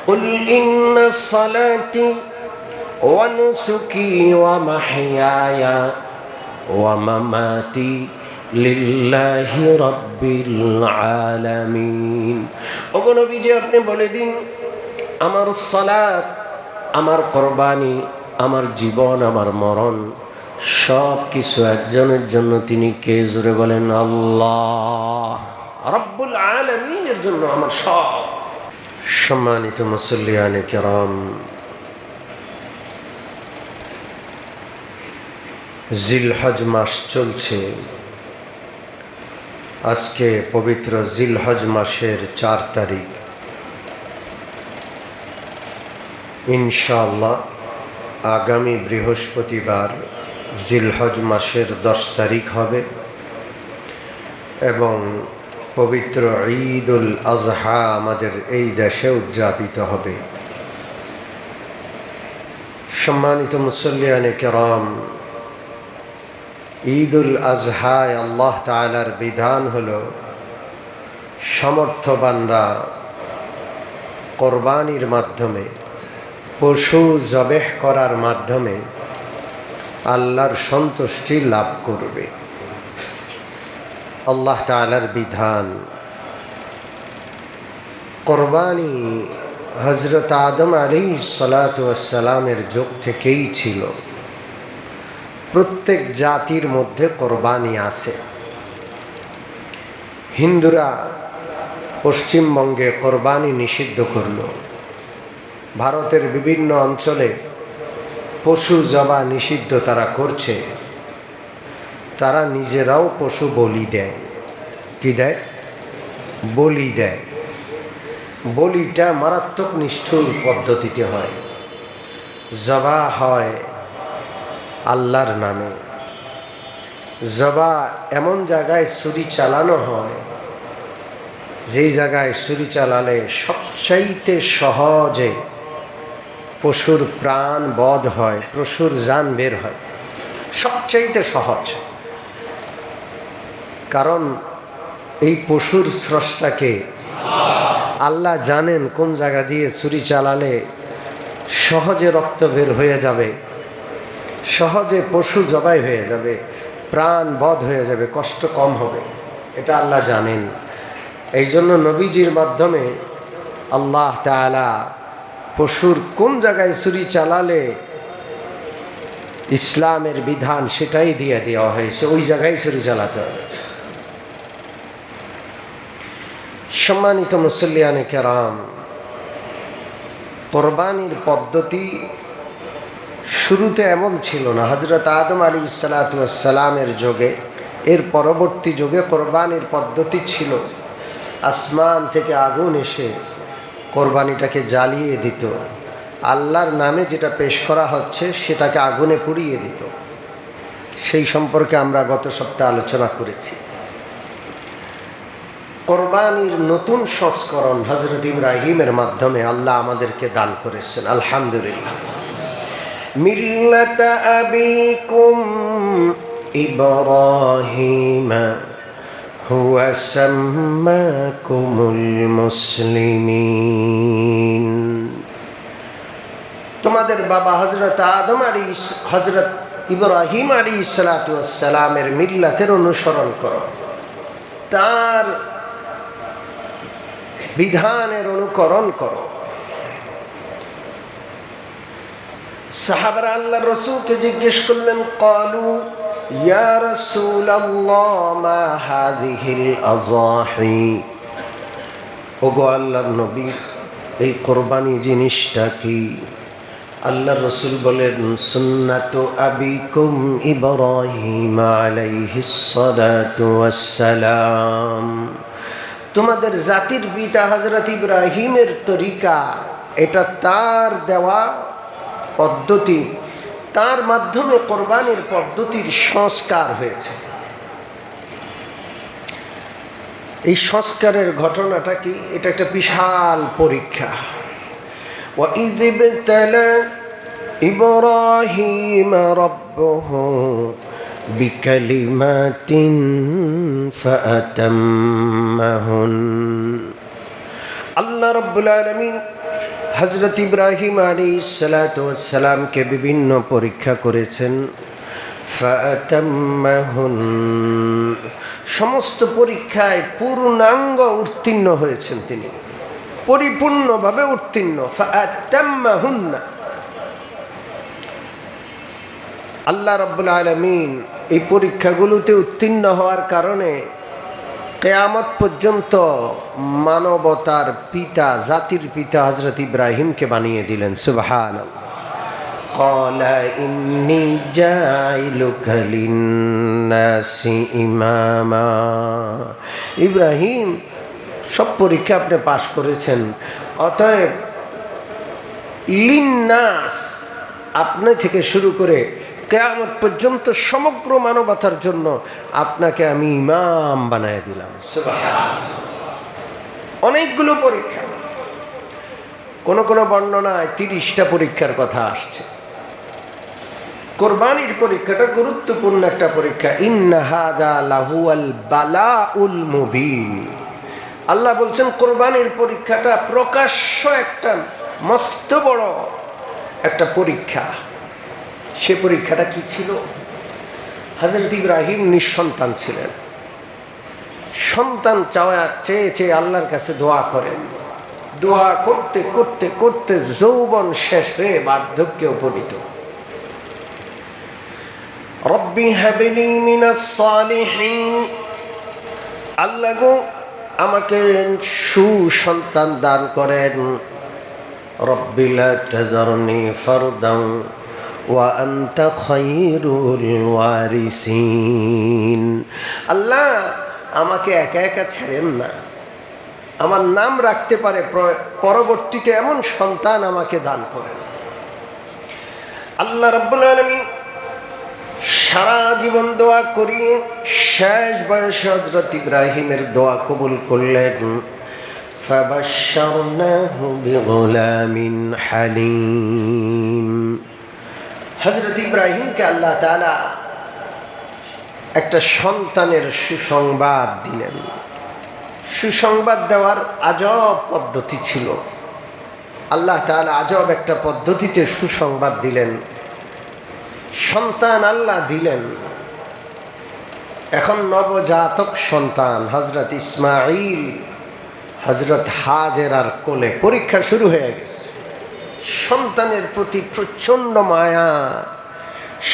কুল ইন্নাস সালাতি ওয়া নুসুকি ওয়া মাহইয়ায়া ওয়া মামাতি লিল্লাহি রাব্বিল আলামিন। ওগো নবীজি, আপনি বলে দিন, আমার সালাত, আমার কুরবানি, আমার জীবন, আমার মরণ সব কিছু একজনের জন্য। তিনি কে? জোরে বলেন আল্লাহ রাব্বুল আলামিনের জন্য আমার সব। সম্মানিত মুসল্লিয়ানে কিরাম, জিলহজ মাস চলছে। আজকে পবিত্র জিলহজ মাসের 4 তারিখ। ইনশাআল্লাহ আগামী বৃহস্পতিবার জিলহজ মাসের 10 তারিখ হবে এবং পবিত্র ঈদুল আজহা আমাদের এই দেশে উদযাপিত হবে। সম্মানিত মুসল্লিয়ানে কেরাম, ঈদুল আজহায় আল্লাহ তাআলার বিধান হলো সমর্থবানরা কোরবানির মাধ্যমে, পশু জবেহ করার মাধ্যমে আল্লাহর সন্তুষ্টি লাভ করবে। আল্লাহ তাআলার বিধান। কোরবানি হযরত আদম আলাইহিস সালাতু ওয়াস সালামের যুগ থেকেই ছিল। প্রত্যেক জাতির মধ্যে কোরবানি আছে। হিন্দুরা পশ্চিমবঙ্গে কোরবানি নিষিদ্ধ করল। ভারতের বিভিন্ন অঞ্চলে পশু জবা নিষিদ্ধ তারা করছে। তারা নিজেরাও পশু বলি দেয়। কি দেয়? বলি দেয়। বলিটা মারাত্মক নিষ্ঠুর পদ্ধতিতে হয়। জবা হয় আল্লাহর নামে। জবা এমন জায়গায় ছুরি চালানো হয় যেই জায়গায় ছুরি চালালে সবচাইতে সহজে পশুর প্রাণ বধ হয়, পশুর জান বের হয়, সবচাইতে সহজ। কারণ এই পশুর স্রষ্টাকে আল্লাহ জানেন কোন জায়গা দিয়ে ছুরি চালালে সহজে রক্ত বের হয়ে যাবে, সহজে পশু জবাই হয়ে যাবে, প্রাণ বধ হয়ে যাবে, কষ্ট কম হবে। এটা আল্লাহ জানেন। এই জন্য নবীজির মাধ্যমে আল্লাহ তাআলা পশুর কোন জায়গায় ছুরি চালালে ইসলামের বিধান সেটাই দিয়ে দেওয়া হয়েছে, ওই জায়গায় ছুরি চালাতে হবে। সম্মানিত মুসল্লিয়ানে কেরাম, কোরবানির পদ্ধতি শুরুতে এমন ছিল না। হযরত আদম আলাইহিস সালাতু ওয়াস সালামের যুগে, এর পরবর্তী যুগে কোরবানির পদ্ধতি ছিল আসমান থেকে আগুন এসে কোরবানিটাকে জ্বালিয়ে দিত। আল্লাহর নামে যেটা পেশ করা হচ্ছে সেটাকে আগুনে পুড়িয়ে দিত। সেই সম্পর্কে আমরা গত সপ্তাহে আলোচনা করেছি। কোরবানির নতুন সংস্করণ হযরত ইব্রাহিমের মাধ্যমে আল্লাহ আমাদেরকে দান করেছেন। আলহামদুলিল্লাহ। মিল্লাতা আবিকুম ইব্রাহিম হুয়া সাম্মাকুমুল মুসলিমিন। তোমাদের বাবা হযরত ইব্রাহিম আলাইহিস সালাতু ওয়াস সালামের মিল্লাতের অনুসরণ করো, তার বিধানের অনুকরণ করো। সাহাবারা আল্লাহ রাসূলকে জিজ্ঞেস করলেন, ক্বালু ইয়া রাসূলাল্লাহ মা হাযিহিল আযাহি। ওগো আল্লাহর নবী, এই কোরবানি জিনিসটা কি? আল্লাহ রাসূল বলেন, সুন্নাতু আবিকুম ইব্রাহিম আলাইহিস সালাতু ওয়াস সালাম। তোমাদের জাতির পিতা হযরত ইব্রাহিমের তরিকা, এটা তার দেওয়া পদ্ধতি, তার মাধ্যমে কোরবানির পদ্ধতির সংস্কার হয়েছে। এই সংস্কারের ঘটনাটা কি? এটা একটা বিশাল পরীক্ষা। وَإِذِ ابْتَلَى إِبْرَاهِيمَ رَبُّهُ بِكَلِمَاتٍ فَأَتَمَّهُنَّ। আল্লাহ রাব্বুল আলামিন হযরত ইব্রাহিম আলাইহিস সালাতু ওয়াস সালামকে বিভিন্ন পরীক্ষা করেছেন। ফাতাম্মাহুন, সমস্ত পরীক্ষায় পূর্ণাঙ্গ উত্তীর্ণ হয়েছেন তিনি, পরিপূর্ণভাবে উত্তীর্ণ। ফাতাম্মাহুন, আল্লাহ রাব্বুল আলামিন এই পরীক্ষাগুলোতে উত্তীর্ণ হওয়ার কারণে কিয়ামত পর্যন্ত মানবতার পিতা, জাতির পিতা হযরত ইব্রাহিমকে বানিয়ে দিলেন। সুবহানাল্লাহ। ক্বালা ইন্নী জাইলুকা লিন্নাসি ইমামা। ইব্রাহিম, সব পরীক্ষা আপনি পাশ করেছেন, অতএব লিন্নাস, আপনি থেকে শুরু করে কিয়ামত পর্যন্ত সমগ্র মানবতার জন্য আপনাকে আমি ইমাম বানায় দিলাম। সুবহানাল্লাহ। অনেকগুলো পরীক্ষা, কোন কোন বর্ণনায় 30টা পরীক্ষার কথা আসছে। কোরবানির পরীক্ষাটা গুরুত্বপূর্ণ একটা পরীক্ষা। ইন্না হাযা লাহুয়াল বালাউল মুবিন। আল্লাহ বলছেন কোরবানির পরীক্ষাটা প্রকাশ্য একটা মস্ত বড় একটা পরীক্ষা। সে পরীক্ষাটা কি ছিল? হযরত ইব্রাহিম নিঃসন্তান ছিলেন। সন্তান চেয়ে চেয়ে আল্লাহর কাছে দোয়া করেন। দোয়া করতে করতে করতে যৌবন শেষ হয়ে বার্ধক্যে উপনীত। রব্বি হাবলি মিনাস সালিহিন, আল্লাহ গো আমাকে সুসন্তান দান করেন। রব্বি লা তাযারনি ফারদান ওয়া আনতা খায়রুল ওয়ারিসিন। আল্লাহ আমাকে একা একা ছেড়েন না, আমার নাম রাখতে পারে পরবর্তীতে এমন সন্তান আমাকে দান করেন। আল্লাহ রাব্বুল আলামিন সারা জীবন দোয়া করিয়ে শেষ বয়সে হযরত ইব্রাহিমের দোয়া কবুল করলেন। ফাবাশশারনাহু বিগুলামিন হালিম। হযরত ইব্রাহিমকে আল্লাহ তাআলা একটা সন্তানের সুসংবাদ দিলেন। সুসংবাদ দেওয়ার আজব পদ্ধতি ছিল। আল্লাহ তাআলা আজব একটা পদ্ধতিতে সুসংবাদ দিলেন। সন্তান আল্লাহ দিলেন। এখন নবজাতক সন্তান হযরত ইসমাঈল হযরত হাজেরার কোলে। পরীক্ষা শুরু হয়ে গেছে। সন্তানের প্রতি প্রচণ্ড মায়া,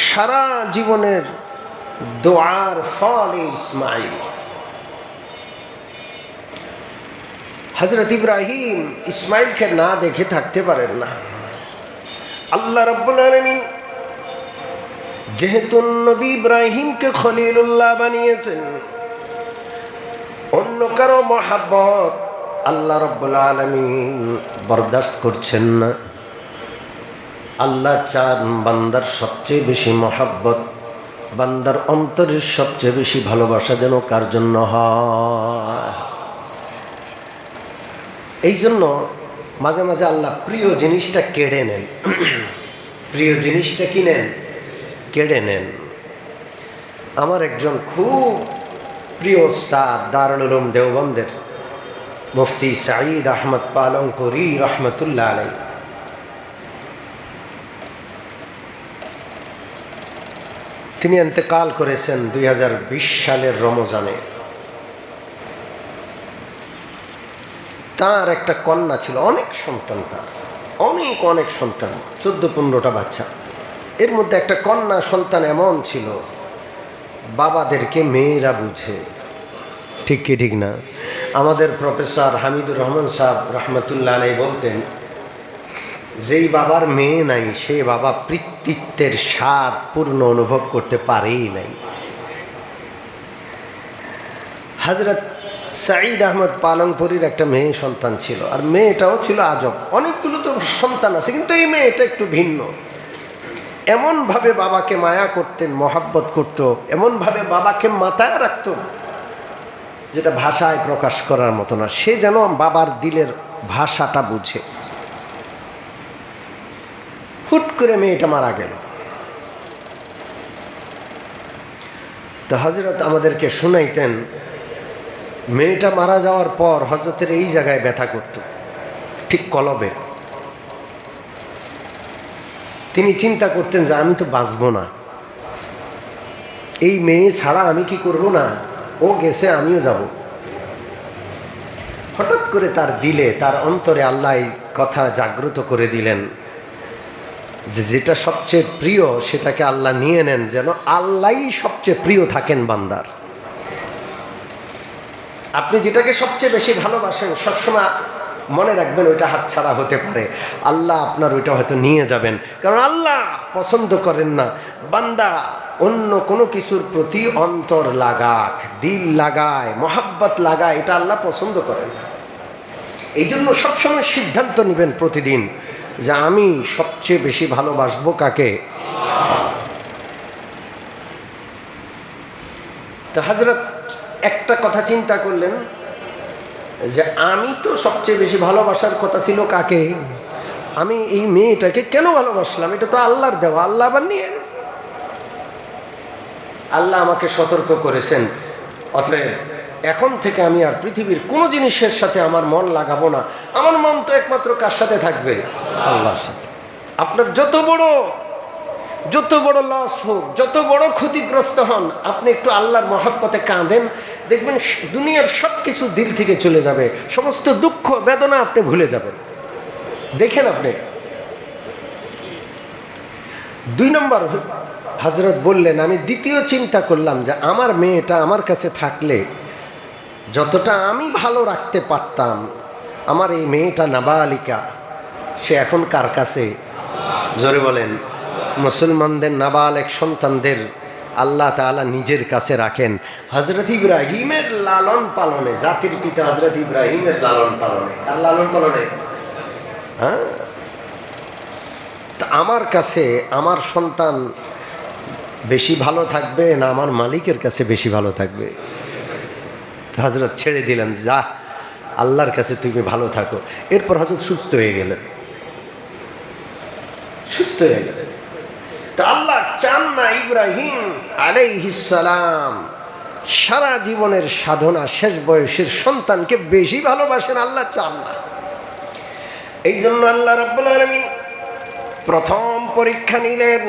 সারা জীবনের দোয়ার ফল ইসমাঈল। হযরত ইব্রাহিম ইসমাঈলকে না দেখে থাকতে পারেন না। আল্লাহ রাব্বুল আলামিন যেহেতু নবী ইব্রাহিমকে খলিলুল্লাহ বানিয়েছেন, অন্য কারো মহাব্বত আল্লাহ রাব্বুল আলামিন বরদাস্ত করছেন না। আল্লাহ চান বান্দার সবচেয়ে বেশি মহাব্বত, বান্দার অন্তরের সবচেয়ে বেশি ভালোবাসা যেন কার জন্য হয়। এই জন্য মাঝে মাঝে আল্লাহ প্রিয় জিনিসটা কেড়ে নেন। প্রিয় জিনিসটা কি নেন? কেড়ে নেন। আমার একজন খুব প্রিয় ওস্তাদ দারুল উলুম দেওবন্দের মুফতি সাঈদ আহমদ পালনপুরি রহমতুল্লাহ আলাইহি, তিনি ইন্তেকাল করেছেন 2020 সালের রমজানে। তার একটা কন্যা ছিল, অনেক সন্তান, তার অনেক অনেক সন্তান, 14-15টা বাচ্চা। এর মধ্যে একটা কন্যা সন্তান এমন ছিল, বাবাদেরকে মেয়েরা বুঝে। ঠিক কি ঠিক না? আমাদের প্রফেসর হামিদুর রহমান সাহেব রহমতুল্লাহ আলাইহি বলতেন, যেই বাবার মেয়ে নাই সে বাবা পিতৃত্বের স্বাদ পূর্ণ অনুভব করতে পারেই নাই। হযরত সাঈদ আহমদ পালনপুরীর একটা মেয়ে সন্তান ছিল, আর মেয়েটাও ছিল আজব। অনেকগুলো তো সন্তান আছে, কিন্তু এই মেয়েটা একটু ভিন্ন। এমনভাবে বাবাকে মায়া করতেন, মহাব্বত করত, এমনভাবে বাবাকে মাথায় রাখত যেটা ভাষায় প্রকাশ করার মতো না। সে যেন বাবার দিলের ভাষাটা বুঝে। হুট করে মেয়েটা মারা গেল। তো হযরত আমাদেরকে শুনাইতেন, মেয়েটা মারা যাওয়ার পর হযরতের এই জায়গায় ব্যথা করত, ঠিক কলবে। তিনি চিন্তা করতেন যে আমি তো বাঁচব না, এই মেয়ে ছাড়া আমি কি করব না, ও গেছে আমিও যাব। হঠাৎ করে তার দিলে, তার অন্তরে আল্লাহ এই কথা জাগ্রত করে দিলেন যে যেটা সবচেয়ে প্রিয় সেটাকে আল্লাহ নিয়ে নেন, যেন আল্লাহই সবচেয়ে প্রিয় থাকেন বান্দার। আপনি যেটাকে সবচেয়ে বেশি ভালোবাসেন সবসময় মনে রাখবেন ওইটা হাতছাড়া হতে পারে, আল্লাহ আপনার ওইটা হয়তো নিয়ে যাবেন। কারণ আল্লাহ পছন্দ করেন না বান্দা অন্য কোনো কিছুর প্রতি অন্তর লাগাক, দিল লাগায়, মহাব্বত লাগায়, এটা আল্লাহ পছন্দ করেন না। এই জন্য সবসময় সিদ্ধান্ত নেবেন প্রতিদিন যে আমি সবচেয়ে বেশি ভালোবাসবো কাকে। তো হযরত একটা কথা চিন্তা করলেন যে আমি তো সবচেয়ে বেশি ভালোবাসার কথা ছিল কাকে, আমি এই মেয়েটাকে কেন ভালোবাসলাম, এটা তো আল্লাহর দেওয়া, আল্লাহ আবার নিয়ে গেছে। আল্লাহ আমাকে সতর্ক করেছেন, অতএব এখন থেকে আমি আর পৃথিবীর কোনো জিনিসের সাথে আমার মন লাগাবো না। আমার মন তো একমাত্র কার সাথে থাকবে, আল্লাহর সাথে। আপনার যত বড় লস হোক, যত বড় ক্ষতিগ্রস্ত হন, আপনি একটু আল্লাহর মহব্বতে কাঁদেন, দেখবেন দুনিয়ার সব কিছু দিল থেকে চলে যাবে, সমস্ত দুঃখ বেদনা আপনি ভুলে যাবেন। দেখেন আপনি 2 নম্বর হযরত বললেন, আমি দ্বিতীয় চিন্তা করলাম যে আমার মেয়েটা আমার কাছে থাকলে যতটা আমি ভালো রাখতে পারতাম, আমার এই মেয়েটা নাবালিকা, সে এখন কার কাছে? জোরে বলেন। মুসলমানদের নাবালেক সন্তানদের আল্লাহ তাআলা নিজের কাছে রাখেন। হযরত ইব্রাহিমের লালন পালনে, জাতির পিতা হযরত ইব্রাহিমের লালন পালনে, আর লালন পালনে হ্যাঁ, আমার কাছে আমার সন্তান বেশি ভালো থাকবে না আমার মালিকের কাছে বেশি ভালো থাকবে? হযরত ছেড়ে দিলেন, যা আল্লাহর কাছে তুমি ভালো থাকো। এরপর হযরত সুস্থ হয়ে গেলেন, সুস্থ হয়ে গেলেন। তো আল্লাহ চান না ইব্রাহিম আলাইহিস সালাম সারা জীবনের সাধনা শেষ বয়সের সন্তানকে বেশি ভালোবাসেন, আল্লাহ চান না। এই জন্য আল্লাহ রাব্বুল আলামিন প্রথম পরীক্ষা নিলেন,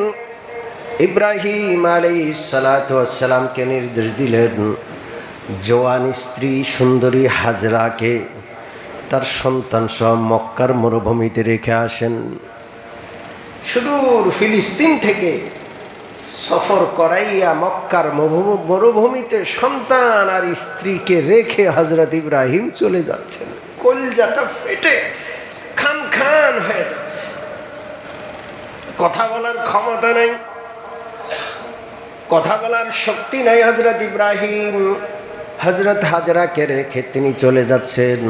ইব্রাহিম আলাইহিস সালাতু ওয়াস সালামকে নির্দেশ দিলেন জওয়ান স্ত্রী সুন্দরী হাজরাকে তার সন্তান সহ মক্কার মরুভূমিতে রেখে আসেন। সুদূর ফিলিস্তিন থেকে সফর করাইয়া মক্কার মরুভূমিতে সন্তান আর স্ত্রীকে রেখে হযরত ইব্রাহিম চলে যাচ্ছেন। কলজাটা ফেটে খান খান হয়ে যাচ্ছে, কথা বলার ক্ষমতা নেই, কথা বলার শক্তি নাই হযরত ইব্রাহিম। হযরত হাজরাকে রেখে তিনি চলে যাচ্ছেন।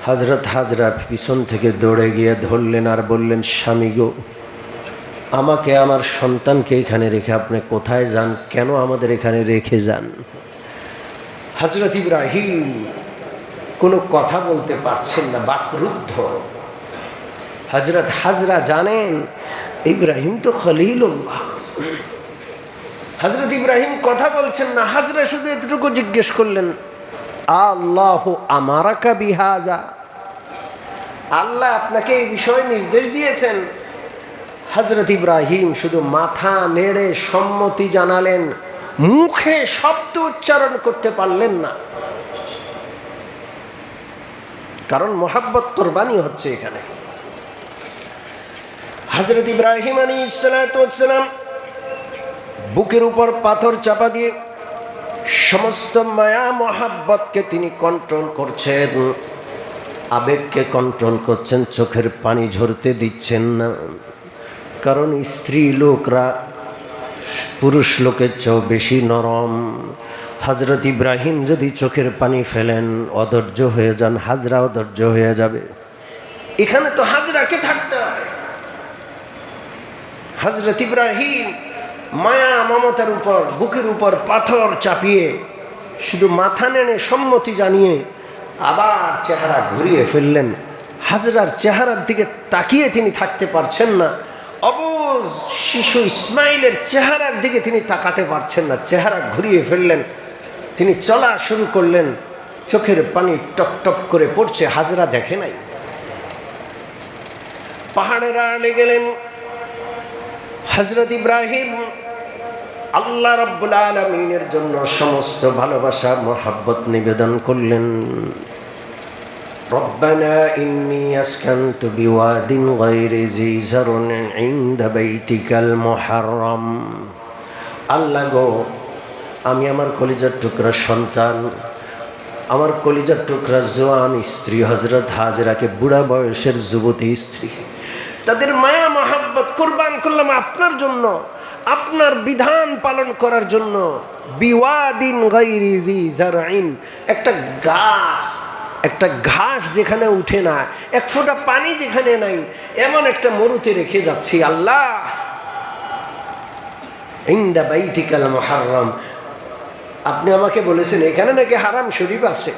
হযরত হাজরা পিছন থেকে দৌড়ে গিয়ে ধরলেন আর বললেন, স্বামী গো, আমাকে আমার সন্তানকে এখানে রেখে আপনি কোথায় যান, কেন আমাদের এখানে রেখে যান? হযরত ইব্রাহিম কোনো কথা বলতে পারছেন না, বাকরুদ্ধ। হযরত হাজরা জানেন ইব্রাহিম তো খলিলুল্লাহ। হযরত ইব্রাহিম কথা বলছেন না, হাজরা শুধু এতটুকু জিজ্ঞেস করলেন, আল্লাহু আমারাকা বিহাজা, আল্লাহ আপনাকে এই বিষয়ে নির্দেশ দিয়েছেন? হযরত ইব্রাহিম শুধু মাথা নেড়ে সম্মতি জানালেন, মুখে শব্দ উচ্চারণ করতে পারলেন না, কারণ মহব্বত কুরবানি হচ্ছে এখানে। হযরত ইব্রাহিম আলাইহিস সালাতু ওয়াস সালাম বুকের উপর পাথর চাপা দিয়ে সমস্ত মায়া মহাব্বতকে তিনি কন্ট্রোল করছেন, আবেগকে কন্ট্রোল করছেন, চোখের পানি ঝরতে দিচ্ছেন না। কারণ স্ত্রী লোকরা পুরুষ লোকের চেয়েও বেশি নরম। হযরত ইব্রাহিম যদি চোখের পানি ফেলেন, অধৈর্য হয়ে যান, হাজরা অধৈর্য হয়ে যাবে। এখানে তো হাজরাকে থাকতে হবে। হযরত ইব্রাহিম মায়া মমতার উপর বুকের উপর পাথর চাপিয়ে শুধু মাথা নেড়ে সম্মতি জানিয়ে আবার চেহারা ঘুরিয়ে ফেললেন। হাজরার চেহারার দিকে তাকিয়ে তিনি থাকতে পারছেন না, অবুঝ শিশু ইসমাইলের চেহারার দিকে তিনি তাকাতে পারছেন না, চেহারা ঘুরিয়ে ফেললেন। তিনি চলা শুরু করলেন, চোখের পানি টপ টপ করে পড়ছে, হাজরা দেখে নাই। পাহাড়ের আড়ালে গেলেন, হযরত ইব্রাহিম আল্লাহ রাব্বুল আলামিনের জন্য সমস্ত ভালোবাসা মহব্বত নিবেদন করলেন। রব্বানা ইন্নী আসকানতু বিওয়াদিন গায়রি যী যারউন ইনদা বাইতিকাল মুহাররম। আল্লাহ গো, আমি আমার কলিজার টুকরা সন্তান, আমার কলিজার টুকরা জওয়ান স্ত্রী হযরত হাজেরাকে, বুড়া বয়সের যুবতী স্ত্রী, তাদের মায়া মহব্বত কুরবান করলাম আপনার জন্য, আপনার বিধান পালন করার জন্য। বিওয়াদিন গায়রি যী যারইন, একটা ঘাস যেখানে উঠে না, এক ফোঁটা পানি যেখানে নাই, এমন একটা মরুতে রেখে যাচ্ছি আল্লাহ। ইনদা বাইতিকাল মুহাররম, আপনি আমাকে বলেছেন এখানে নাকি হারাম শরীফ আছে,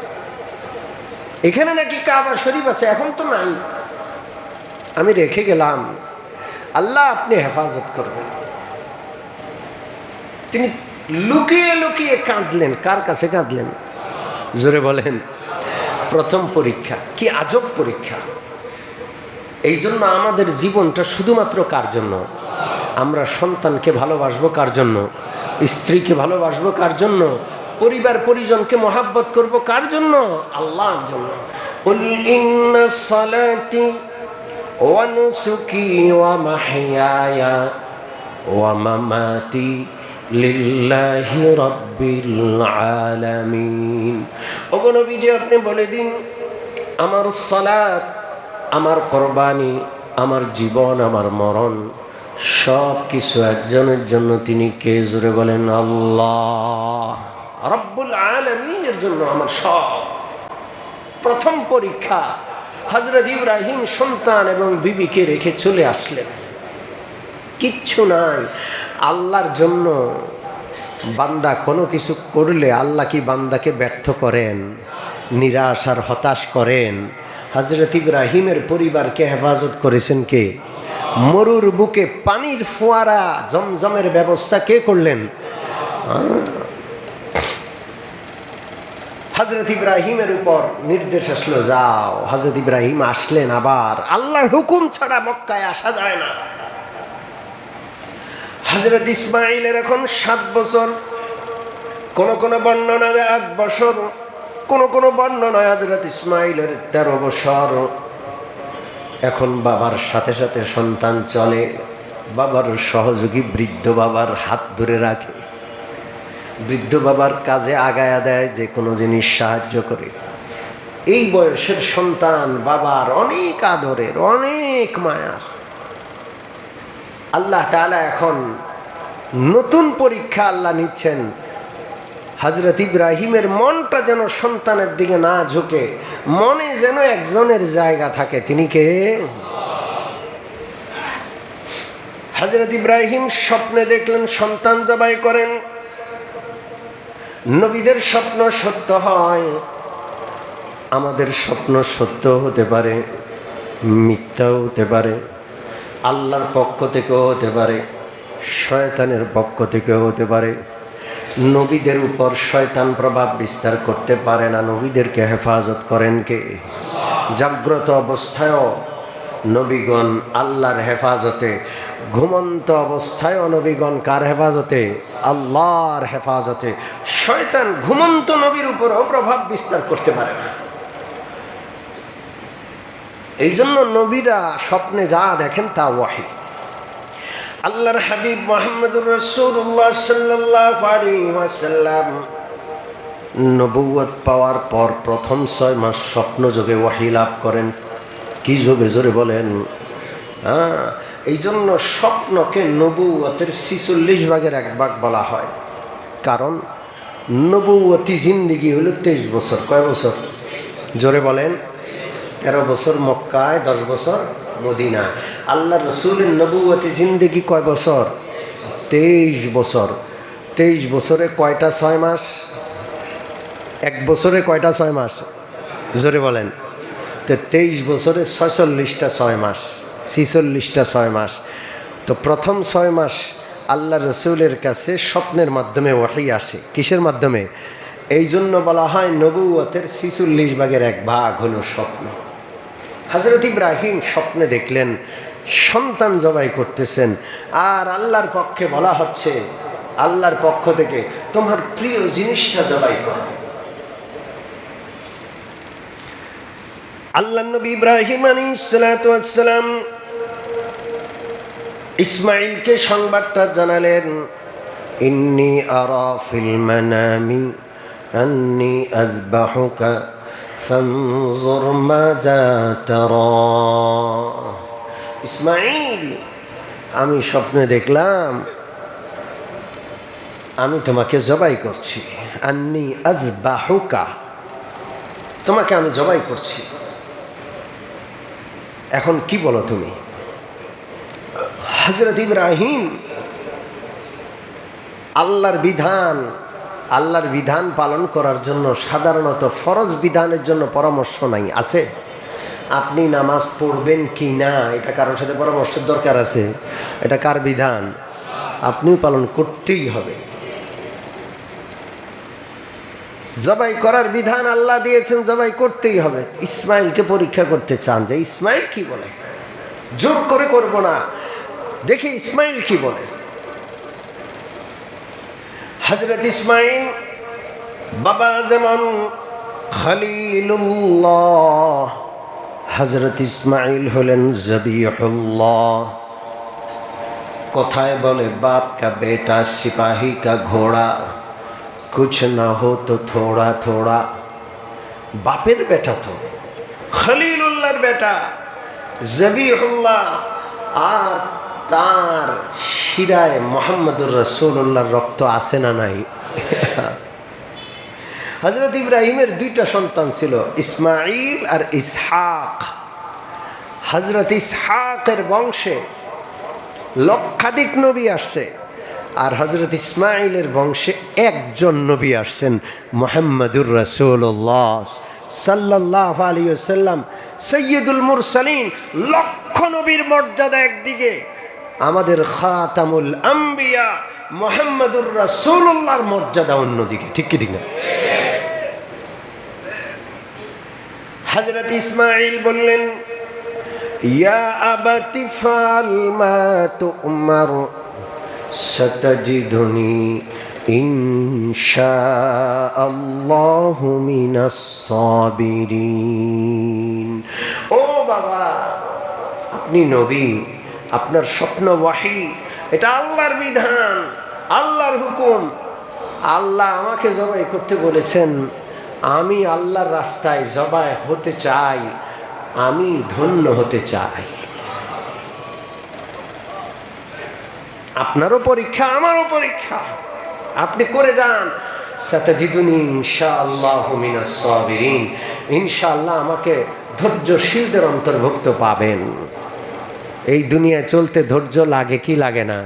এখানে নাকি কাবা শরীফ আছে, এখন তো নাই, আমি রেখে গেলাম, আল্লাহ আপনি হেফাজত করবেন। তিনি লুকিয়ে লুকিয়ে কাঁদলেন। কার কাছে কাঁদলেন? জোরে বলেন। প্রথম পরীক্ষা, কি আজব পরীক্ষা! এই জন্য আমাদের জীবনটা শুধুমাত্র কার জন্য? আমরা সন্তানকে ভালোবাসবো কার জন্য? স্ত্রীকে ভালোবাসবো কার জন্য? পরিবার পরিজনকে মহাব্বত করব কার জন্য? আল্লাহর জন্য। কুল ইন্না সালাতি ওয়া নুসুকি ওয়া মাহইয়ায়া ওয়া মামাতি লিল্লাহি রাব্বিল আলামিন। ওগো নবীজি, আপনি বলে দিন, আমার সালাত, আমার কুরবানি, আমার জীবন, আমার মরণ সব কিছু একজনের জন্য। তিনি কে? জোরে বলেন। আল্লাহ রাব্বুল আলামিনের জন্য আমার সব। প্রথম পরীক্ষা, হযরত ইব্রাহিম সন্তান এবং বিবিকে রেখে চলে আসলেন, কিচ্ছু নাই। আল্লাহর জন্য বান্দা কোনো কিছু করলে আল্লাহ কি বান্দাকে ব্যর্থ করেন, নিরাশ আর হতাশ করেন? হযরত ইব্রাহিমের পরিবারকে হেফাজত করেছেন কে? মরুর বুকে পানির ফোয়ারা, জমজমের ব্যবস্থা কে করলেন? হযরত ইব্রাহিমের উপর নির্দেশ আসলো, যাও। হযরত ইব্রাহিম আসলেন। আবার আল্লাহর হুকুম ছাড়া মক্কায় আসা যায় না। হযরত ইসমাইলের এখন 7 বছর, কোন কোন বর্ণনায় 8 বছর, কোন কোন বর্ণনায় হযরত ইসমাইলের 13 বছর। এখন বাবার সাথে সাথে সন্তান চলে, বাবার সহযোগী বৃদ্ধ বাবার হাত ধরে রাখে, বৃদ্ধ বাবার কাজে আগায়া দেয়, যে কোনো জিনিস সাহায্য করে। এই বয়সের সন্তান বাবার অনেক আদরের, অনেক মায়ার। আল্লাহ তাআলা এখন নতুন পরীক্ষা আল্লাহ নিচ্ছেন। হযরত ইব্রাহিমের মনটা যেন সন্তানের দিকে না ঝুঁকে, মনে যেন একজনের জায়গা থাকে। তিনি কে? হযরত ইব্রাহিম স্বপ্নে দেখলেন সন্তান জবাই করেন। নবীদের স্বপ্ন সত্য হয়, আমাদের স্বপ্ন সত্য হতে পারে, মিথ্যাও হতে পারে, আল্লাহর পক্ষ থেকেও হতে পারে, শয়তানের পক্ষ থেকেও হতে পারে। নবীদের উপর শয়তান প্রভাব বিস্তার করতে পারে না। নবীদেরকে হেফাজত করেন কে? জাগ্রত অবস্থায়ও নবীগণ আল্লাহর হেফাজতে, ঘুমন্ত অবস্থায়ও নবীগণ কার হেফাজতে? আল্লাহর হেফাজতে। শয়তান ঘুমন্ত নবীর উপরও প্রভাব বিস্তার করতে পারে না। এই জন্য নবীরা স্বপ্নে যা দেখেন তা ওয়াহী। আল্লাহর হাবিব মুহাম্মদুর রাসূলুল্লাহ সাল্লাল্লাহু আলাইহি ওয়াসাল্লাম নবুয়ত পাওয়ার পর প্রথম 6 মাস স্বপ্ন যোগে ওয়াহী লাভ করেন। কি যোগে? জোরে বলেন। এই জন্য স্বপ্নকে নবুয়তের 46 ভাগের 1 ভাগ বলা হয়। কারণ নবুয়তি জিন্দেগি হলো 23 বছর। কয় বছর? জোরে বলেন। 13 বছর মক্কায়, 10 বছর মদিনায়। আল্লাহ রসুলের নবুয়তি জিন্দেগি কয় বছর? 23 বছর। 23 বছরে কয়টা 6 মাস? 1 বছরে কয়টা 6 মাস? জোরে বলেন। তো 23 বছরে 46টা 6 মাস, 46টা 6 মাস। তো প্রথম 6 মাস আল্লাহ রসুলের কাছে স্বপ্নের মাধ্যমে ওয়াহী আসে। কিসের মাধ্যমে? এই জন্য বলা হয় নবুয়তের 46 ভাগের 1 ভাগ হলো স্বপ্ন। হযরত ইব্রাহিম স্বপ্নে দেখলেন সন্তান জবাই করতেছেন, আর আল্লাহর পক্ষে বলা হচ্ছে, আল্লাহর পক্ষ থেকে তোমার প্রিয় জিনিসটা জবাই করো। আল্লাহ নবী ইব্রাহিম আলাইহিস সালাতু ওয়াস সালাম ইসমাঈলকে সংবাদটা জানালেন, ইন্নী আরা ফিল মানামি আন্নী আযবাহুকা ফানজুর মাযা তারা। ইসমাঈল, আমি স্বপ্নে দেখলাম আমি তোমাকে জবাই করছি। আন্নী আযবাহুকা, তোমাকে আমি জবাই করছি। এখন কি বলো তুমি? হযরত ইব্রাহিম আল্লাহর বিধান পালন করার জন্য সাধারণত ফরজ বিধানের জন্য পরামর্শ নাই, আছে? আপনি নামাজ পড়বেন কি না এটা কারোর সাথে পরামর্শের দরকার আছে? এটা কার বিধান? আপনিও পালন করতেই হবে। জবাই করার বিধান আল্লাহ দিয়েছেন, জবাই করতেই হবে। ইসমাইলকে পরীক্ষা করতে চান যে ইসমাইল কি বলে, জোর করে করব না, দেখি ইসমাইল কি বলে। হযরত ইসমাইল বাবা যেমন খলিলুল্লাহ, হযরত ইসমাইল হলেন জবিহুল্লাহ। কথায় বলে বাপ কা বেটা সিপাহী কা ঘোড়া, কুছ না হো তো থোড়া থোড়া। বাপের বেটা তো, খলিলুল্লাহর বেটা জবিহুল্লাহ, আর তার শিরায় মুহাম্মদুর রাসূলুল্লাহর রক্ত আছে না নাই? হযরত ইব্রাহিমের দুইটা সন্তান ছিল, ইসমাঈল আর ইসহাক। হযরত ইসহাকের বংশে লক্ষাধিক নবী আসছে, আর হযরত ইসমাঈলের বংশে একজন নবী আসছেন, মুহাম্মদুর রাসূলুল্লাহ সাল্লাল্লাহু আলাইহি ওয়াসাল্লাম, সাইয়্যিদুল মুরসালিন। লক্ষ নবীর মর্যাদা একদিকে, আমাদের খাতামুল আম্বিয়া মুহাম্মদুর রাসূলুল্লাহর মর্যাদা অন্যদিকে। ঠিক কি ঠিক না? হযরত ইসমাঈল বললেন, ইয়া আবাতি ফাল মা তুমার সাতাজিদুনি ইনশাআল্লাহু মিনাস সাবিরিন। ও বাবা, আপনি নবী, আপনার স্বপ্ন ওয়াহি, এটা আল্লাহর বিধান, আল্লাহর হুকুম। আল্লাহ আমাকে জবাই করতে বলেছেন, আমি আল্লাহর রাস্তায় জবাই হতে চাই, আমি ধন্য হতে চাই। আপনারও পরীক্ষা, আমারও পরীক্ষা, আপনি করে যান। সাতাজিদুনি ইনশাআল্লাহু মিনাস সাবিরিন, ইনশাআল্লাহ আমাকে ধৈর্যশীলদের অন্তর্ভুক্ত পাবেন। এই দুনিয়ায় চলতে ধৈর্য লাগে কি লাগে না?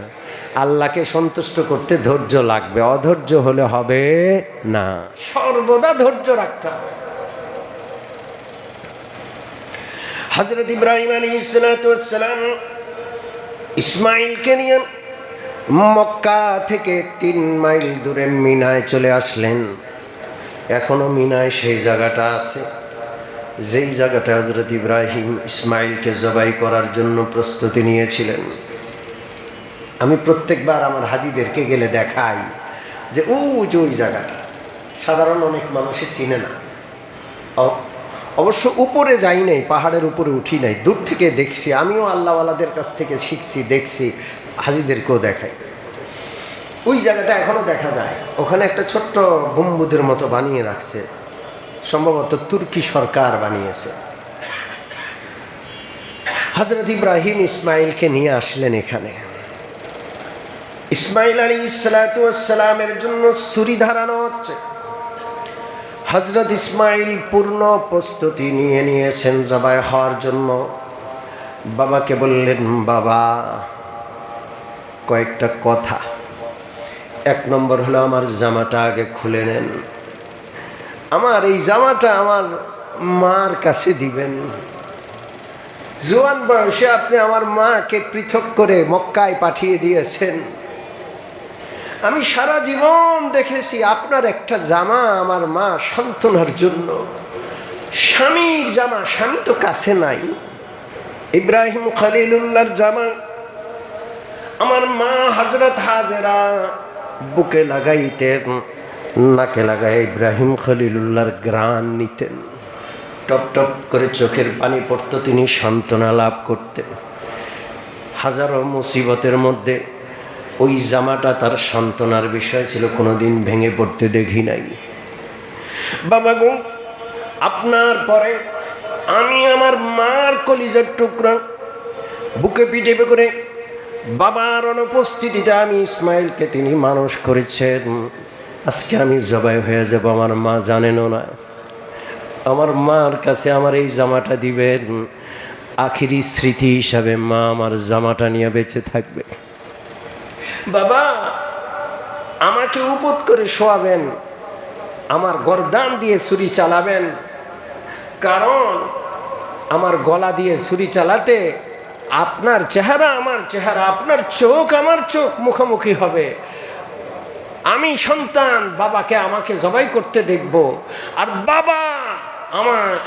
আল্লাহকে সন্তুষ্ট করতে ধৈর্য লাগবে, অধৈর্য হলে হবে না, সর্বদা ধৈর্য রাখতে হবে। হযরত ইব্রাহিম আলাইহিস সালাতু ওয়াস সালাম ইসমাঈলকে নিয়ে মক্কা থেকে 3 মাইল দূরে মিনায় চলে আসলেন। এখনো মিনায় সেই জায়গাটা আছে যেই জায়গাটা হযরত ইব্রাহিম ইসমাঈলকে জবাই করার জন্য প্রস্তুতি নিয়েছিলেন। আমি প্রত্যেকবার আমার হাজীদেরকে গেলে দেখাই যে ওই জায়গাটা সাধারণ অনেক মানুষই চিনে না। অবশ্য উপরে যাই নাই, পাহাড়ের উপরে উঠি নাই, দূর থেকে দেখছি। আমিও আল্লাহওয়ালাদের কাছ থেকে শিখছি, দেখছি, হাজীদেরকেও দেখাই। ওই জায়গাটা এখনো দেখা যায়। ওখানে একটা ছোট্ট গম্বুদের মতো বানিয়ে রাখছে, সম্ভবত তুর্কি সরকার বানিয়েছে। হযরত ইব্রাহিম ইসমাঈলকে নিয়ে আসলেন এখানে। ইসমাঈল আলাইহিস সালাতু ওয়াস সালামের জন্য ছুরি ধারানো হচ্ছে। হযরত ইসমাঈল পূর্ণ প্রস্তুতি নিয়ে নিয়েছেন জবাই হওয়ার জন্য। বাবাকে বললেন, বাবা কয়েকটা কথা। 1 নম্বর হলো আমার জামাটা আগে খুলে নেন, আমার এই জামাটা আমার মার কাছে দিবেন। জোয়ান বয়সে আপনি আমার মাকে পৃথক করে মক্কায় পাঠিয়ে দিয়েছেন। আমি সারা জীবন দেখেছি আপনার একটা জামা আমার মা সান্ত্বনার জন্য, স্বামীর জামা, স্বামী তো কাছে নাই, ইব্রাহিম খলিলুল্লাহর জামা আমার মা হযরত হাজেরা বুকে লাগাইতেন, নাকে লাগাই ইব্রাহিম খলিলুল্লাহর ঘ্রাণ নিতেন। টপ টপ করে চোখের পানি পড়তো, তিনি সান্ত্বনা লাভ করতেন। হাজারো মুসিবতের মধ্যে ওই জামাটা তার সান্ত্বনার বিষয় ছিল, কোনোদিন ভেঙে পড়তে দেখি নাই। বাবা গো, আপনার পরে আমি আমার মার কলিজার টুকরা বুকে পিঠে করে বাবার অনুপস্থিতিতে আমি ইসমাইলকে তিনি মানুষ করেছেন। আজকে আমি জবাই হয়ে যাব, আমার মা জানেনও না। আমার মার কাছে আমার এই জামাটা দিবেন, আখিরি স্মৃতি হিসাবে মা আমার জামাটা নিয়ে বেঁচে থাকবে। বাবা আমাকে উপত করে শোয়াবেন, আমার গর্দান দিয়ে ছুরি চালাবেন, কারণ আমার গলা দিয়ে ছুরি চালাতে আপনার চেহারা আমার চেহারা, আপনার চোখ আমার চোখ মুখোমুখি হবে। আমি সন্তান বাবাকে আমাকে জবাই করতে দেখব, আর বাবা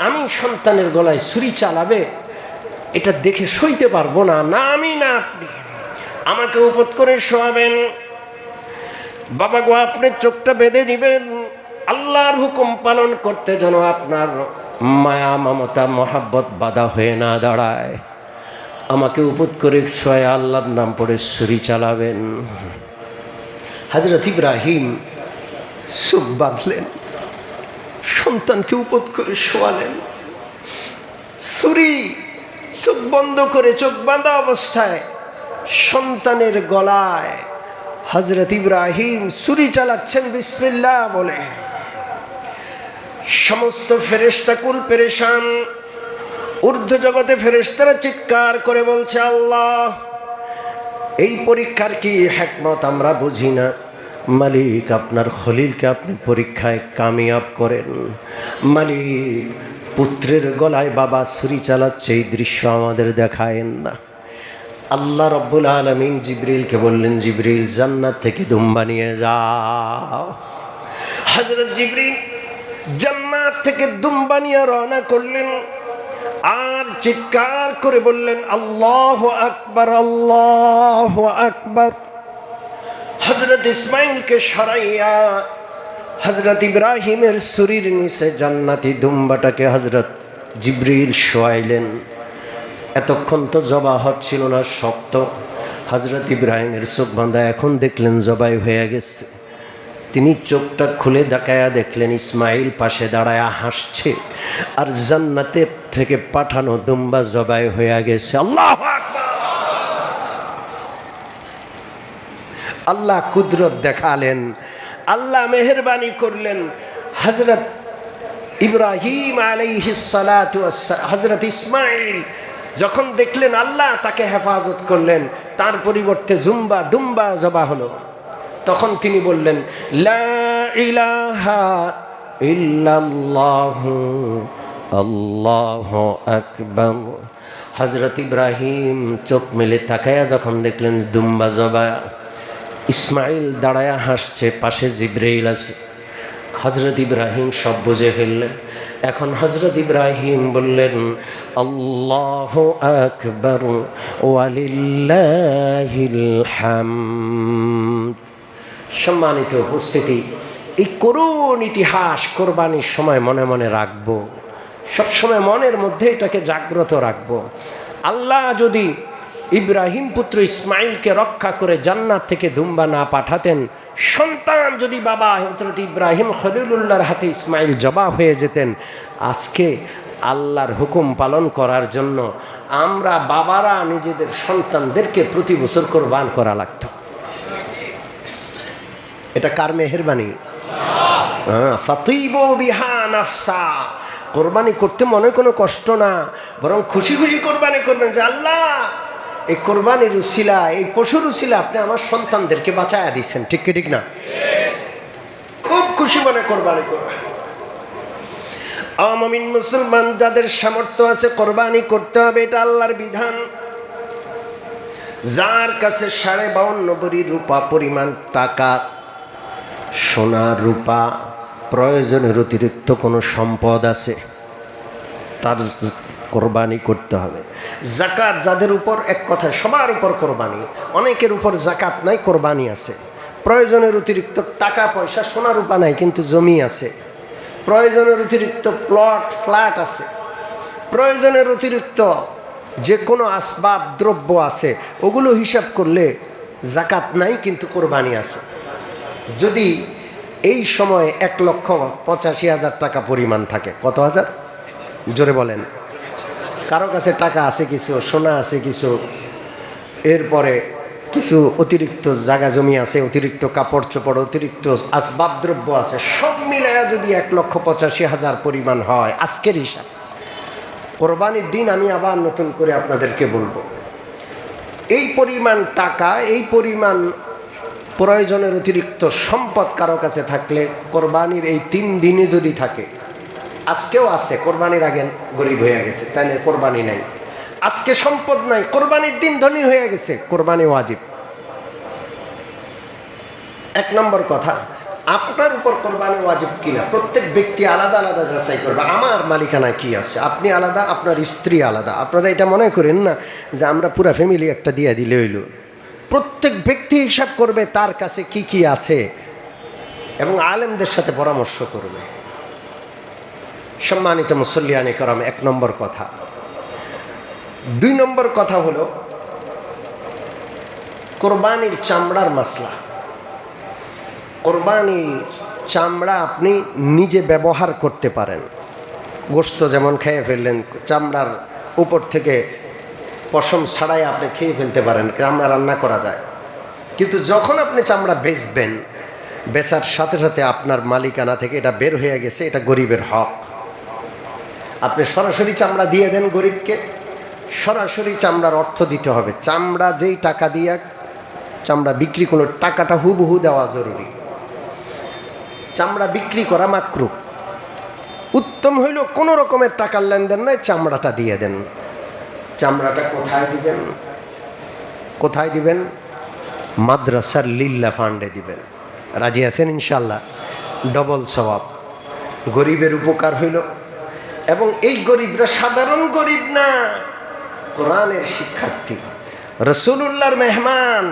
আমি সন্তানের গলায় ছুরি চালাবে, এটা দেখে সইতে পারবো না। না আমি না আপনি, আমাকে উপত করে শোয়াবেন। বাবা গো, আপনি চোখটা বেঁধে দিবেন, আল্লাহর হুকুম পালন করতে যেন আপনার মায়া মমতা মহাব্বত বাধা হয়ে না দাঁড়ায়। আমাকে উপত করে শোয়া আল্লাহর নাম পড়ে ছুরি চালাবেন। হযরত ইব্রাহিম চোখ বাঁধলেন, সন্তানকে উপত করে শোয়ালেন। ছুরি চোখ বন্ধ করে, চোখ বাঁধা অবস্থায় সন্তানের গলায় হযরত ইব্রাহিম ছুরি চালাচ্ছেন বিসমিল্লাহ বলে। সমস্ত ফেরেশতা কুল পেরেশান, ঊর্ধ্ব জগতে ফেরেশতারা চিৎকার করে বলছে, আল্লাহ এই পরীক্ষার কি হিকমত আমরা বুঝি না। মালিক, আপনার খলিলকে আপনি পরীক্ষায় কামিয়াব করেন। মালিক, পুত্রের গলায় বাবা ছুরি চালাচ্ছে, এই দৃশ্য আমাদের দেখায়েন না। আল্লাহ রব্বুল আলামিন জিবরিলকে বললেন, জিবরিল জান্নাত থেকে দুম্বা নিয়ে যাও। হযরত জিবরিল জান্নাত থেকে দুম্বা নিয়ে রওনা করলেন, আর চিৎকার করে বললেন, আল্লাহু আকবার, আল্লাহু আকবার। হযরত ইসমাইলকে সরাইয়া হযরত ইব্রাহিমের ছুরির নিচে জান্নাতি দুম্বাটাকে হযরত জিবরিল শোয়াইলেন। এতক্ষণ তো জবাই হচ্ছিল না, শক্ত। হযরত ইব্রাহিমের চোখ বাঁধা, এখন দেখলেন জবাই হয়ে গেছে। তিনি চোখটা খুলে দেখায়া দেখলেন ইসমাইল পাশে দাঁড়ায়া হাসছে, আর জান্নাতের থেকে পাঠানো দুম্বা জবাই হয়ে গেছে। আল্লাহু আকবার! আল্লাহ কুদরত দেখালেন, আল্লাহ মেহেরবানি করলেন। হযরত ইব্রাহিম আলাইহিস সালাতু ওয়াস সালাম, হযরত ইসমাইল যখন দেখলেন আল্লাহ তাকে হেফাজত করলেন, তার পরিবর্তে দুম্বা জবাই হলো, তখন তিনি বললেন, লা ইলাহা ইল্লাল্লাহু আল্লাহু আকবার। হযরত ইব্রাহিম চোখ মেলে তাকায়া যখন দেখলেন দুম্বা জবাই, ইসমাইল দাঁড়ায়া হাসছে, পাশে জিবরাইল আছে। হযরত ইব্রাহিম সব বুঝে ফেললেন। এখন হযরত ইব্রাহিম বললেন, আল্লাহু আকবার ওয়ালিল্লাহিল হামদ। সম্মানিত উপস্থিতি, এই করুণ ইতিহাস কোরবানির সময় মনে মনে রাখবো, সবসময় মনের মধ্যে এটাকে জাগ্রত রাখবো। আল্লাহ যদি ইব্রাহিম পুত্র ইসমাইলকে রক্ষা করে জান্নাত থেকে দুম্বা না পাঠাতেন, সন্তান যদি বাবা হযরত ইব্রাহিম খলিলুল্লাহর হাতে ইসমাইল জবাই হয়ে যেতেন, আজকে আল্লাহর হুকুম পালন করার জন্য আমরা বাবারা নিজেদের সন্তানদেরকে প্রতি বছর কোরবান করা লাগতো। এটা কার মেহেরবানি? ফাতিবু বিহা নাফসা। কোরবানি করতে মনে কোনো কষ্ট না, বরং খুশি খুশি কোরবানি করবেন যে আল্লাহ এই কোরবানির উসিলা, এই পশুর উসিলা আপনি আমার সন্তানদেরকে বাঁচায়া দিচ্ছেন। ঠিক কি ঠিক না? খুব খুশি মনে কোরবানি করবেন। মুমিন মুসলমান যাদের সামর্থ্য আছে কোরবানি করতে হবে, এটা আল্লাহর বিধান। যার কাছে 52.5 ভরি রূপা পরিমাণ টাকা, সোনা রূপা, প্রয়োজনের অতিরিক্ত কোনো সম্পদ আছে, তার কোরবানি করতে হবে। জাকাত যাদের উপর, এক কথায় সবার উপর কোরবানি। অনেকের উপর জাকাত নাই, কোরবানি আছে। প্রয়োজনের অতিরিক্ত টাকা পয়সা সোনা রূপা নাই, কিন্তু জমি আছে। প্রয়োজনের অতিরিক্ত ফ্ল্যাট আছে। প্রয়োজনের অতিরিক্ত যে কোনো আসবাব দ্রব্য আছে, ওগুলো হিসাব করলে জাকাত নাই, কিন্তু কোরবানি আছে। যদি এই সময় 1,85,000 টাকা পরিমাণ থাকে, কত হাজার জোরে বলেন? কারো কাছে টাকা আছে কিছু, সোনা আছে কিছু, এরপরে কিছু অতিরিক্ত জায়গা জমি আছে, অতিরিক্ত কাপড় চোপড়, অতিরিক্ত আসবাব দ্রব্য আছে, সব মিলায়া যদি 1,85,000 পরিমাণ হয় আজকের হিসাব, কোরবানির দিন আমি আবার নতুন করে আপনাদেরকে বলবো, এই পরিমাণ টাকা, এই পরিমাণ প্রয়োজনের অতিরিক্ত সম্পদ কারো কাছে থাকলে, কোরবানির এই 3 দিনে যদি থাকে, আজকেও আছে, কোরবানির আগে গরিব হয়ে গেছে, তাইলে কোরবানি নাই। আজকে সম্পদ নাই, কোরবানির দিন ধনী হয়ে গেছে, কোরবানি ওয়াজিব। 1 নম্বর কথা, আপনার উপর কোরবানি ওয়াজিব কিনা প্রত্যেক ব্যক্তি আলাদা আলাদা যাচাই করবে। আমার মালিকানা কি আছে, আপনি আলাদা, আপনার স্ত্রী আলাদা। আপনারা এটা মনে করেন না যে আমরা পুরা ফ্যামিলি একটা দিয়ে দিলে হইল। প্রত্যেক ব্যক্তি হিসাব করবে তার কাছে কি কি আছে এবং আলেমদের সাথে পরামর্শ করবে। সম্মানিত মুসল্লিয়ানে করম, 1 নম্বর কথা। 2 নম্বর কথা হলো কোরবানির চামড়ার মাসলা। কোরবানির চামড়া আপনি নিজে ব্যবহার করতে পারেন। গোশত যেমন খেয়ে ফেললেন, চামড়ার উপর থেকে পশম ছাড়াই আপনি খেয়ে ফেলতে পারেন, চামড়া রান্না করা যায়। কিন্তু যখন আপনি চামড়া বেচবেন, বেচার সাথে সাথে আপনার মালিকানা থেকে এটা বের হয়ে গেছে, এটা গরিবের হক। আপনি সরাসরি চামড়া দিয়ে দেন গরিবকে, সরাসরি চামড়ার অর্থ দিতে হবে। চামড়া যেই টাকা দিয়ে চামড়া বিক্রি করলে টাকাটা হুবহু দেওয়া জরুরি। চামড়া বিক্রি করা মাকরুহ। উত্তম হইল কোনো রকমের টাকার লেনদেন নয়, চামড়াটা দিয়ে দেন। চামড়াটা কোথায় দিবেন? কোথায় দিবেন? মাদ্রাসার লিল্লা ফান্ডে দিবেন। রাজি আছেন ইনশাল্লাহ? ডবল সওয়াব, গরিবের উপকার হইল। এবং এই গরিবরা সাধারণ গরিব না, কোরআনের শিক্ষার্থী, রাসূলুল্লাহর মেহমান,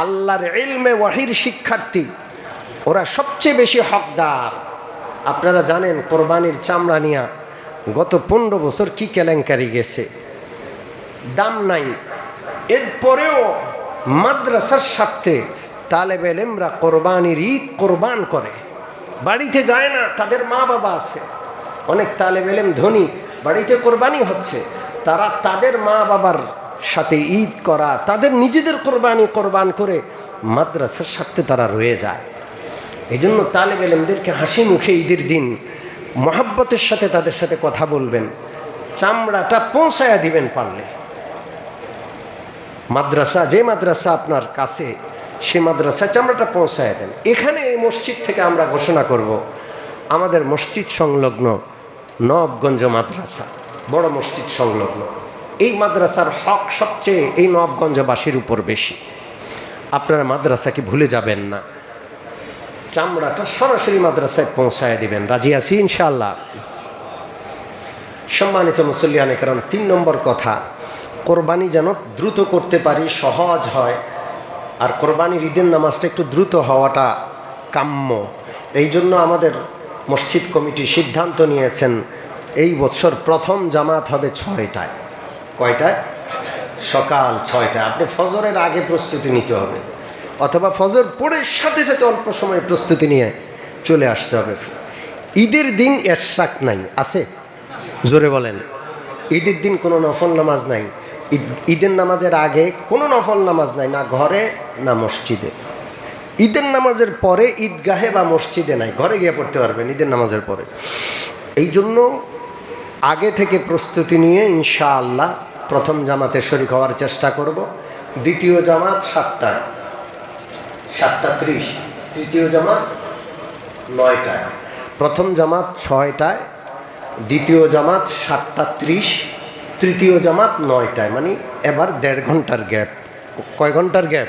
আল্লাহর ইলমে ওয়াহির শিক্ষার্থী। ওরা সবচেয়ে বেশি হকদার। আপনারা জানেন কোরবানির চামড়া নিয়ে গত 15 বছর কি কেলেঙ্কারি গেছে। দাম নাই, এরপরেও মাদ্রাসার স্বার্থে তালেবে ইলমরা কোরবানির ঈদ কোরবান করে। বাড়িতে যায় না, তাদের মা বাবা আছে, অনেক তালেবে ইলম ধনী, বাড়িতে কোরবানি হচ্ছে, তারা তাদের মা বাবার সাথে ঈদ করা, তাদের নিজেদের কোরবানি কোরবান করে মাদ্রাসার স্বার্থে তারা রয়ে যায়। এই জন্য তালেবে ইলমদেরকে হাসি মুখে ঈদের দিন মহাব্বতের সাথে তাদের সাথে কথা বলবেন, চামড়াটা পৌঁছায়া দিবেন পারলে। মাদ্রাসা, যে মাদ্রাসা আপনার কাছে, সে মাদ্রাসা চামড়াটা পৌঁছায় দেন। এখানে এই মসজিদ থেকে আমরা ঘোষণা করব, আমাদের মসজিদ সংলগ্ন নবগঞ্জ মাদ্রাসা, বড় মসজিদ সংলগ্ন, এই মাদ্রাসার হক সবচেয়ে এই নবগঞ্জবাসীর উপর বেশি। আপনারা মাদ্রাসাকে ভুলে যাবেন না, চামড়াটা সরাসরি মাদ্রাসায় পৌঁছায় দিবেন। রাজি আছি ইনশাআল্লাহ? সম্মানিত মুসল্লিয়ানে কারণ 3 নম্বর কথা, কোরবানি যেন দ্রুত করতে পারি, সহজ হয়। আর কোরবানির ঈদের নামাজটা একটু দ্রুত হওয়াটা কাম্য। এই জন্য আমাদের মসজিদ কমিটি সিদ্ধান্ত নিয়েছেন, এই বছর প্রথম জামাত হবে 6টায়। কয়টায়? সকাল 6টায়। আপনি ফজরের আগে প্রস্তুতি নিতে হবে, অথবা ফজর পড়ে সাথে সাথে অল্প সময় প্রস্তুতি নিয়ে চলে আসতে হবে। ঈদের দিন এশরাক নাই, আছে? জোরে বলেন। ঈদের দিন কোনো নফল নামাজ নাই। ঈদের নামাজের আগে কোনো নফল নামাজ নাই, না ঘরে না মসজিদে। ঈদের নামাজের পরে ঈদগাহে বা মসজিদে নাই, ঘরে গিয়ে পড়তে পারবেন ঈদের নামাজের পরে। এই জন্য আগে থেকে প্রস্তুতি নিয়ে ইনশাআল্লাহ প্রথম জামাতে শরীক হওয়ার চেষ্টা করব। দ্বিতীয় জামাত 7টায়, 7:30। তৃতীয় জামাত 9টায়। প্রথম জামাত 6টায়, দ্বিতীয় জামাত 7:30, তৃতীয় জামাত 9টায়। মানে এবার 1.5 ঘন্টার গ্যাপ। কয় ঘন্টার গ্যাপ?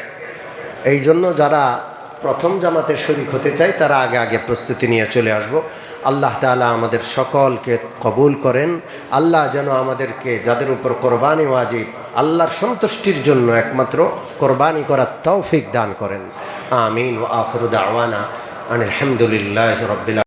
এই জন্য যারা প্রথম জামাতে শরীক হতে চাই তারা আগে আগে প্রস্তুতি নিয়ে চলে আসব। আল্লাহ তাআলা আমাদের সকলকে কবুল করেন। আল্লাহ যেন আমাদেরকে যাদের উপর কোরবানি ওয়াজিব আল্লাহর সন্তুষ্টির জন্য একমাত্র কোরবানি করার তৌফিক দান করেন। আমিন। ওয়া আখিরু দাওয়ানা আনিল হামদুলিল্লাহি রাব্বিল